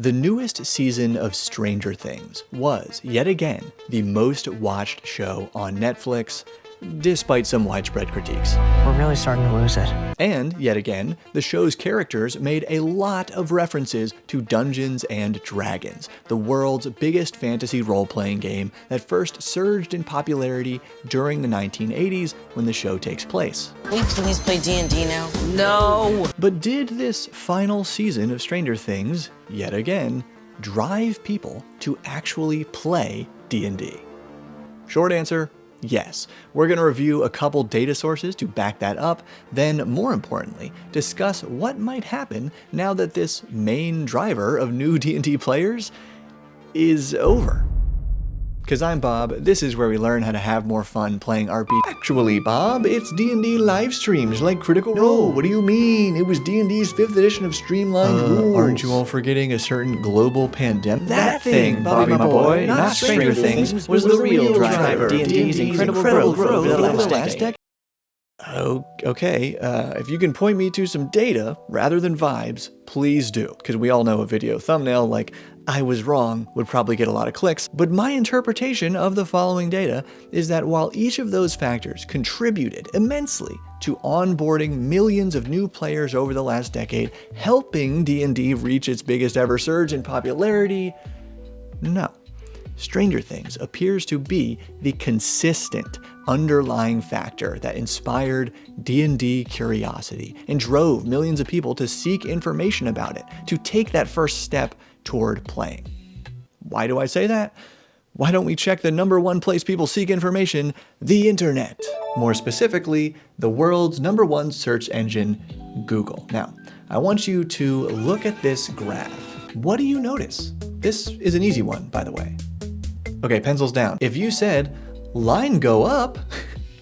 The newest season of Stranger Things was, yet again, the most watched show on Netflix, despite some widespread critiques. We're really starting to lose it. And, yet again, the show's characters made a lot of references to Dungeons and Dragons, the world's biggest fantasy role-playing game that first surged in popularity during the 1980s when the show takes place. Can we please play D&D now? No! But did this final season of Stranger Things, yet again, drive people to actually play D&D? Short answer, yes. We're going to review a couple data sources to back that up, then more importantly, discuss what might happen now that this main driver of new D&D players is over. Cause I'm Bob, this is where we learn how to have more fun playing RPG. Actually, Bob, it's D&D live streams like Critical Role. What do you mean? It was D&D's 5th edition of Streamlined Rules. Aren't you all forgetting a certain global pandemic? That thing, Bobby, my boy, not Stranger Things, was the real driver of D&D's incredible growth over the last decade. Oh, okay, if you can point me to some data rather than vibes, please do. Because we all know a video thumbnail like, I was wrong, would probably get a lot of clicks. But my interpretation of the following data is that while each of those factors contributed immensely to onboarding millions of new players over the last decade, helping D&D reach its biggest ever surge in popularity, no. Stranger Things appears to be the consistent underlying factor that inspired D&D curiosity and drove millions of people to seek information about it, to take that first step toward playing. Why do I say that? Why don't we check the #1 place people seek information, the internet? More specifically, the world's #1 search engine, Google. Now, I want you to look at this graph. What do you notice? This is an easy one, by the way. Okay, pencils down. If you said, line go up,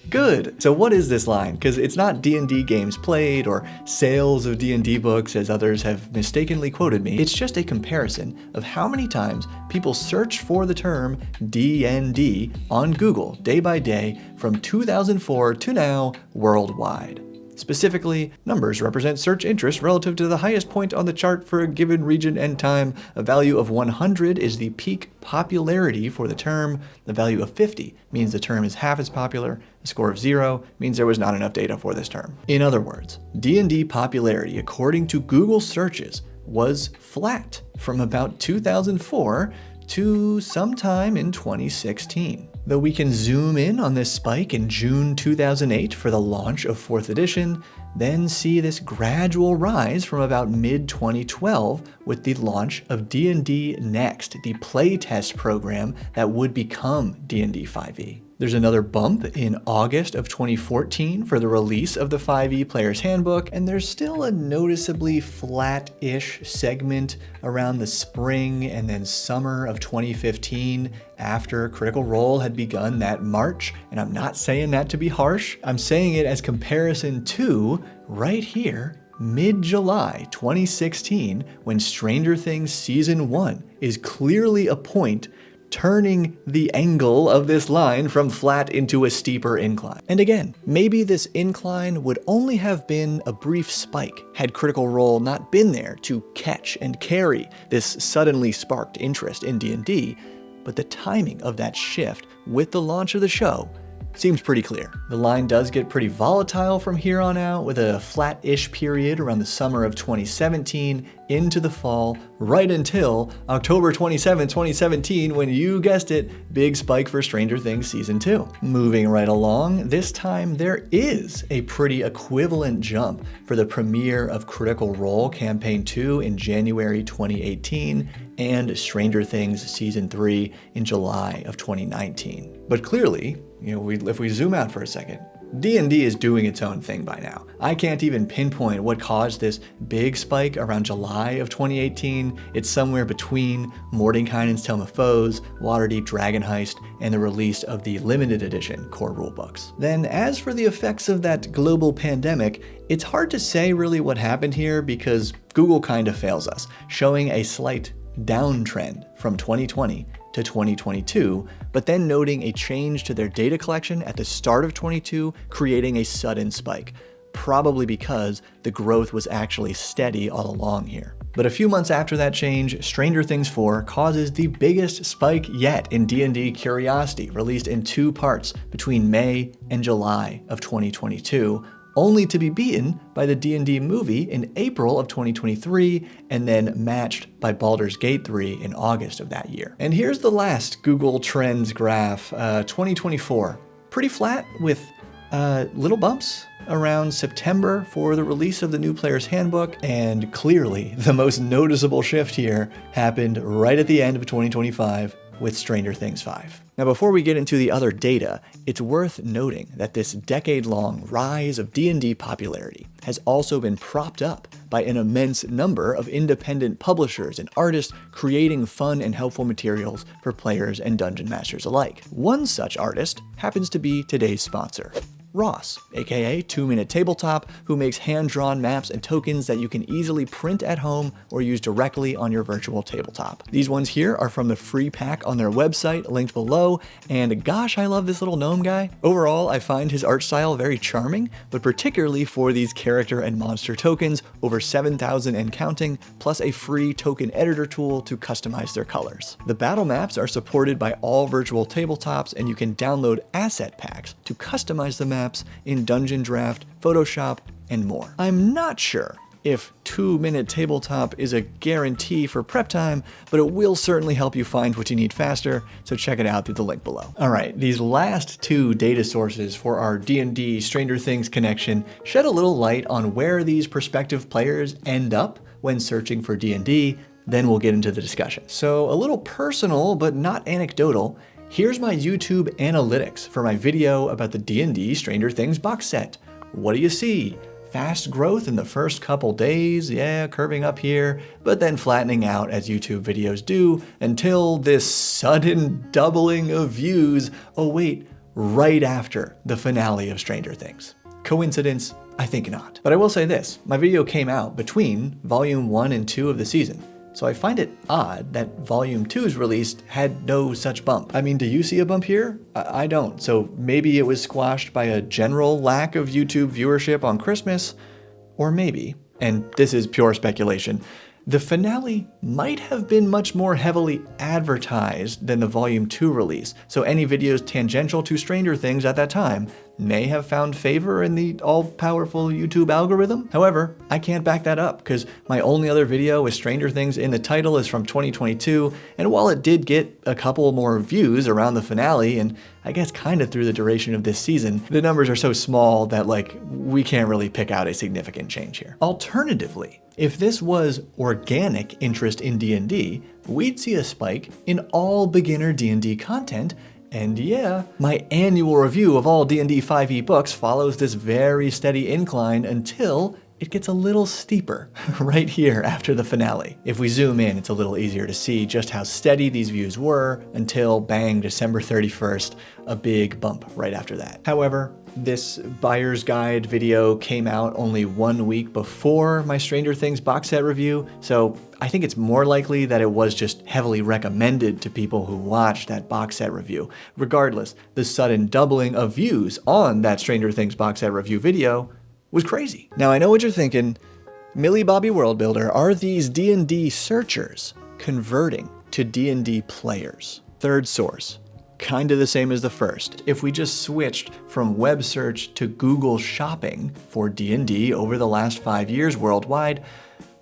good. So what is this line? Because it's not D&D games played or sales of D&D books as others have mistakenly quoted me. It's just a comparison of how many times people searched for the term D&D on Google day by day from 2004 to now worldwide. Specifically, numbers represent search interest relative to the highest point on the chart for a given region and time. A value of 100 is the peak popularity for the term. The value of 50 means the term is half as popular. A score of 0 means there was not enough data for this term. In other words, D&D popularity, according to Google searches, was flat from about 2004 to sometime in 2016. Though we can zoom in on this spike in June 2008 for the launch of 4th edition, then see this gradual rise from about mid-2012 with the launch of D&D Next, the playtest program that would become D&D 5e. There's another bump in August of 2014 for the release of the 5e Player's Handbook, and there's still a noticeably flat-ish segment around the spring and then summer of 2015 after Critical Role had begun that March. And I'm not saying that to be harsh, I'm saying it as comparison to right here, mid-July 2016, when Stranger Things Season 1 is clearly a point turning the angle of this line from flat into a steeper incline. And again, maybe this incline would only have been a brief spike had Critical Role not been there to catch and carry this suddenly sparked interest in D&D, but the timing of that shift with the launch of the show seems pretty clear. The line does get pretty volatile from here on out, with a flat-ish period around the summer of 2017 into the fall, right until October 27, 2017, when you guessed it, big spike for Stranger Things Season 2. Moving right along, this time there is a pretty equivalent jump for the premiere of Critical Role Campaign 2 in January 2018 and Stranger Things Season 3 in July of 2019. But clearly, if we zoom out for a second, D&D is doing its own thing by now. I can't even pinpoint what caused this big spike around July of 2018. It's somewhere between Mordenkainen's Tome of Foes, Waterdeep Dragon Heist, and the release of the limited edition core rulebooks. Then as for the effects of that global pandemic, it's hard to say really what happened here because Google kind of fails us, showing a slight downtrend from 2020 to 2022, but then noting a change to their data collection at the start of 22, creating a sudden spike, probably because the growth was actually steady all along here. But a few months after that change, Stranger Things 4 causes the biggest spike yet in D&D curiosity, released in 2 parts between May and July of 2022, only to be beaten by the D&D movie in April of 2023, and then matched by Baldur's Gate 3 in August of that year. And here's the last Google Trends graph, 2024. Pretty flat with little bumps around September for the release of the new Player's Handbook, and clearly the most noticeable shift here happened right at the end of 2025 with Stranger Things 5. Now, before we get into the other data, it's worth noting that this decade-long rise of D&D popularity has also been propped up by an immense number of independent publishers and artists creating fun and helpful materials for players and dungeon masters alike. One such artist happens to be today's sponsor, Ross, aka 2 Minute Tabletop, who makes hand-drawn maps and tokens that you can easily print at home or use directly on your virtual tabletop. These ones here are from the free pack on their website, linked below, and gosh, I love this little gnome guy. Overall, I find his art style very charming, but particularly for these character and monster tokens, over 7,000 and counting, plus a free token editor tool to customize their colors. The battle maps are supported by all virtual tabletops, and you can download asset packs to customize the maps in Dungeon Draft, Photoshop, and more. I'm not sure if 2 Minute Tabletop is a guarantee for prep time, but it will certainly help you find what you need faster, so check it out through the link below. All right, these last 2 data sources for our D&D Stranger Things connection shed a little light on where these prospective players end up when searching for D&D, then we'll get into the discussion. So a little personal, but not anecdotal, here's my YouTube analytics for my video about the D&D Stranger Things box set. What do you see? Fast growth in the first couple days, yeah, curving up here, but then flattening out as YouTube videos do until this sudden doubling of views, oh wait, right after the finale of Stranger Things. Coincidence? I think not. But I will say this, my video came out between Volume 1 and 2 of the season, so I find it odd that Volume 2's release had no such bump. I mean, do you see a bump here? I don't, so maybe it was squashed by a general lack of YouTube viewership on Christmas, or maybe, and this is pure speculation, the finale might have been much more heavily advertised than the Volume 2 release, so any videos tangential to Stranger Things at that time may have found favor in the all-powerful YouTube algorithm. However, I can't back that up because my only other video with Stranger Things in the title is from 2022, and while it did get a couple more views around the finale, and I guess kind of through the duration of this season, the numbers are so small that we can't really pick out a significant change here. Alternatively, if this was organic interest in D&D, we'd see a spike in all beginner D&D content. And yeah, my annual review of all D&D 5e books follows this very steady incline until it gets a little steeper right here after the finale. If we zoom in, it's a little easier to see just how steady these views were until bang, December 31st, a big bump right after that. However, this buyer's guide video came out only 1 week before my Stranger Things box set review, so I think it's more likely that it was just heavily recommended to people who watched that box set review. Regardless, the sudden doubling of views on that Stranger Things box set review video was crazy. Now I know what you're thinking, Millie Bobby World Builder, are these D&D searchers converting to D&D players? Third source, kind of the same as the first. If we just switched from web search to Google shopping for D&D over the last 5 years worldwide,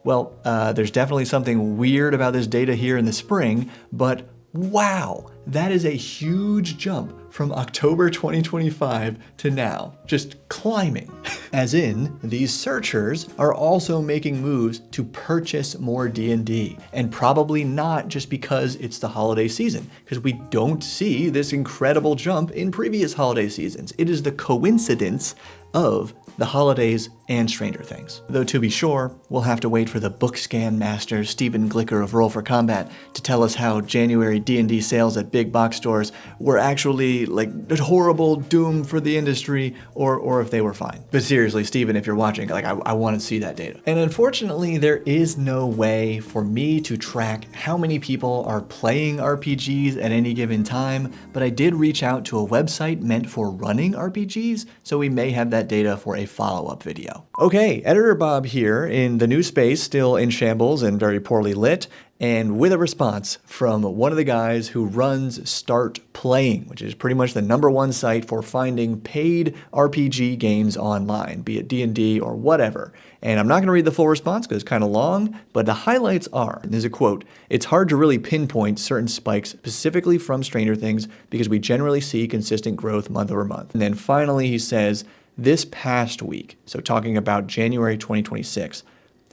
well, there's definitely something weird about this data here in the spring, but wow, that is a huge jump from October 2025 to now, just climbing. As in, these searchers are also making moves to purchase more D&D, and probably not just because it's the holiday season, because we don't see this incredible jump in previous holiday seasons. It is the coincidence of the holidays and Stranger Things. Though to be sure, we'll have to wait for the book scan master Stephen Glicker of Roll for Combat to tell us how January D&D sales at big box stores were actually like a horrible doom for the industry, or if they were fine. But seriously, Stephen, if you're watching, I want to see that data. And unfortunately, there is no way for me to track how many people are playing RPGs at any given time, but I did reach out to a website meant for running RPGs, so we may have that data for a follow-up video. video. Okay, Editor Bob here in the new space, still in shambles and very poorly lit, and with a response from one of the guys who runs Start Playing, which is pretty much the #1 site for finding paid RPG games online, be it D&D or whatever. And I'm not going to read the full response because it's kind of long, but the highlights are, and there's a quote, "It's hard to really pinpoint certain spikes specifically from Stranger Things because we generally see consistent growth month over month." And then finally he says, "This past week," so talking about January 2026,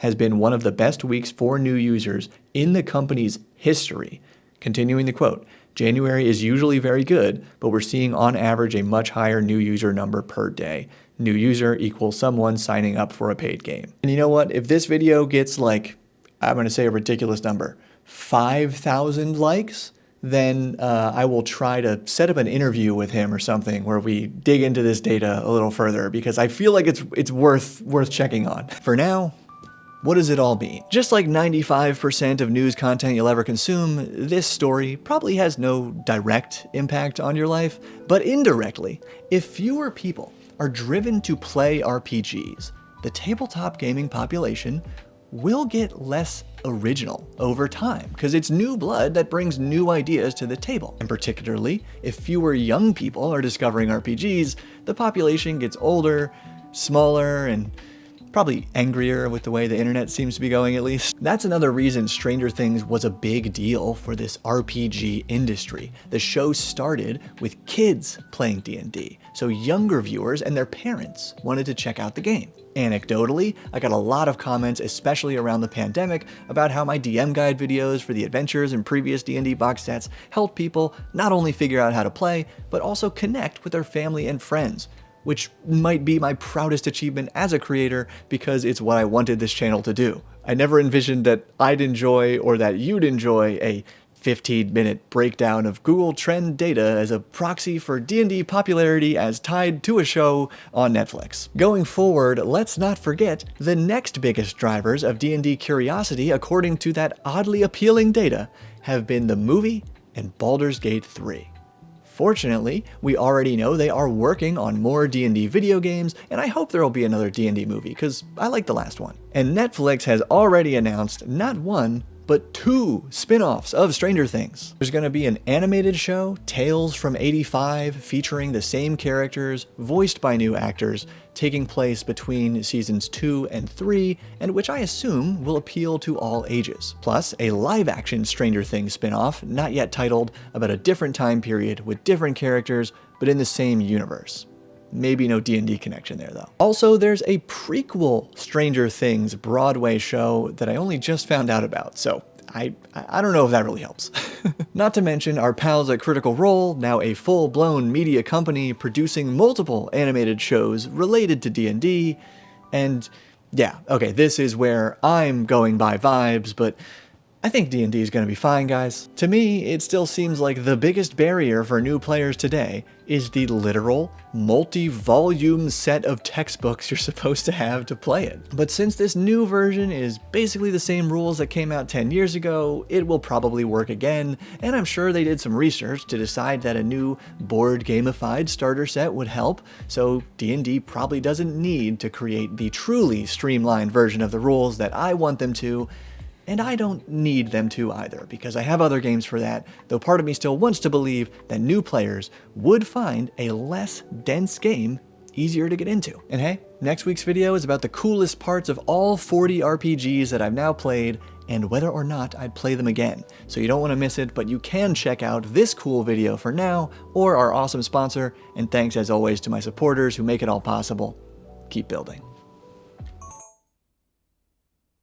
"has been one of the best weeks for new users in the company's history." Continuing the quote, "January is usually very good, but we're seeing on average a much higher new user number per day. New user equals someone signing up for a paid game." And you know what? If this video gets like, I'm going to say a ridiculous number, 5,000 likes, then I will try to set up an interview with him or something where we dig into this data a little further because I feel like it's worth checking on. For now, what does it all mean? Just like 95% of news content you'll ever consume, this story probably has no direct impact on your life, but indirectly, if fewer people are driven to play RPGs, the tabletop gaming population will get less original over time because it's new blood that brings new ideas to the table. And particularly, if fewer young people are discovering RPGs, the population gets older, smaller, and probably angrier with the way the internet seems to be going, at least. That's another reason Stranger Things was a big deal for this RPG industry. The show started with kids playing D&D, so younger viewers and their parents wanted to check out the game. Anecdotally, I got a lot of comments, especially around the pandemic, about how my DM guide videos for the adventures and previous D&D box sets helped people not only figure out how to play, but also connect with their family and friends, which might be my proudest achievement as a creator because it's what I wanted this channel to do. I never envisioned that I'd enjoy or that you'd enjoy a 15-minute breakdown of Google Trend data as a proxy for D&D popularity as tied to a show on Netflix. Going forward, let's not forget the next biggest drivers of D&D curiosity, according to that oddly appealing data, have been the movie and Baldur's Gate 3. Fortunately, we already know they are working on more D&D video games, and I hope there will be another D&D movie, because I like the last one. And Netflix has already announced not one, but 2 spin-offs of Stranger Things. There's going to be an animated show, Tales from 85, featuring the same characters, voiced by new actors, taking place between seasons 2 and 3, and which I assume will appeal to all ages. Plus, a live-action Stranger Things spin-off, not yet titled, about a different time period with different characters, but in the same universe. Maybe no D&D connection there, though. Also, there's a prequel Stranger Things Broadway show that I only just found out about, so I don't know if that really helps. Not to mention our pals at Critical Role, now a full-blown media company producing multiple animated shows related to D&D, and yeah, okay, this is where I'm going by vibes, but I think D&D is going to be fine, guys. To me, it still seems like the biggest barrier for new players today is the literal, multi-volume set of textbooks you're supposed to have to play it. But since this new version is basically the same rules that came out 10 years ago, it will probably work again, and I'm sure they did some research to decide that a new board gamified starter set would help, so D&D probably doesn't need to create the truly streamlined version of the rules that I want them to. And I don't need them to either, because I have other games for that, though part of me still wants to believe that new players would find a less dense game easier to get into. And hey, next week's video is about the coolest parts of all 40 RPGs that I've now played, and whether or not I'd play them again. So you don't want to miss it, but you can check out this cool video for now, or our awesome sponsor, and thanks as always to my supporters who make it all possible. Keep building.